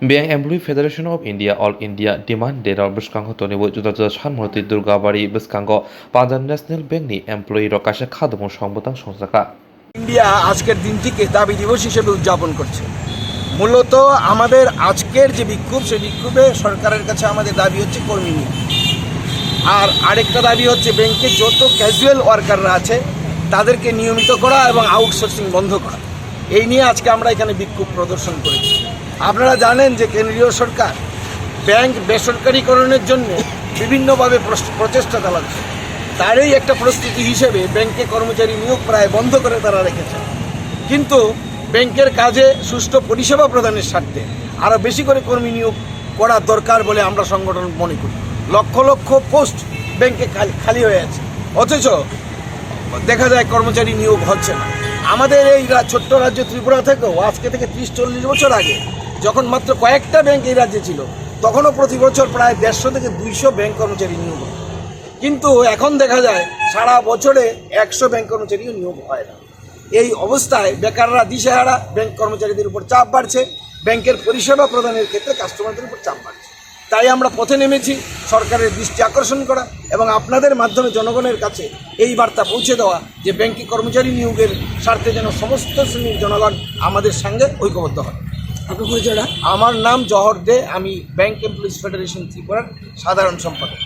Bank Employee Federation of India All India Demand Data Bskango Tonibo Juta Shanmurti Durgabari Bskango Panjab National Bank ni Employee Rokasha Khadmo Sambodhan Sokthaino India আজকের দিনটিকে দাবি দিবস হিসেবে উদযাপন করছে। মূলত আমাদের আজকের যে বিক্ষোভ, সেই বিক্ষোভে সরকারের কাছে আমাদের দাবি হচ্ছে কর্মী নিয়োগ, আর আরেকটা দাবি হচ্ছে ব্যাংকে যত ক্যাজুয়াল ওয়ার্কাররা আছে তাদেরকে নিয়মিত করা এবং আউটসোর্সিং বন্ধ করা। এই নিয়ে আজকে আমরা এখানে বিক্ষোভ প্রদর্শন করেছি। আপনারা জানেন যে কেন্দ্রীয় সরকার ব্যাংক বেসরকারীকরণের জন্য বিভিন্নভাবে প্রচেষ্টা চালাচ্ছে। তারই একটা প্রস্তুতি হিসেবে ব্যাংকে কর্মচারী নিয়োগ প্রায় বন্ধ করে তারা রেখেছে। কিন্তু ব্যাংকের কাজে সুষ্ঠু পরিষেবা প্রদানের স্বার্থে আরও বেশি করে কর্মী নিয়োগ করা দরকার বলে আমরা সংগঠন মনে করি। লক্ষ লক্ষ পোস্ট ব্যাংকে খালি হয়ে আছে, অথচ দেখা যায় কর্মচারী নিয়োগ হচ্ছে না। আমাদের এই ছোট্ট রাজ্য ত্রিপুরা থেকেও আজকে থেকে 30-40 বছর আগে যখন মাত্র কয়েকটা ব্যাংক এই রাজ্যে ছিল, তখনও প্রতি বছর প্রায় 150 থেকে 200 ব্যাংক কর্মচারী নিয়োগ হয়। কিন্তু এখন দেখা যায় সারা বছরে 100 ব্যাংক কর্মচারীও নিয়োগ হয় না। এই অবস্থায় বেকাররা দিশেহারা, ব্যাংক কর্মচারীদের উপর চাপ বাড়ছে, ব্যাংকের পরিষেবা প্রদানের ক্ষেত্রে কাস্টমারদের উপর চাপ বাড়ছে। তাই আমরা পথে নেমেছি সরকারের দৃষ্টি আকর্ষণ করা এবং আপনাদের মাধ্যমে জনগণের কাছে এই বার্তা পৌঁছে দেওয়া যে ব্যাংকে কর্মচারী নিয়োগের স্বার্থে যেন সমস্ত শ্রেণীর জনগণ আমাদের সঙ্গে ঐক্যবদ্ধ হয়। আমার নাম জহর দে, আমি ব্যাংক এমপ্লয়িজ ফেডারেশন ত্রিপুরার সাধারণ সম্পাদক।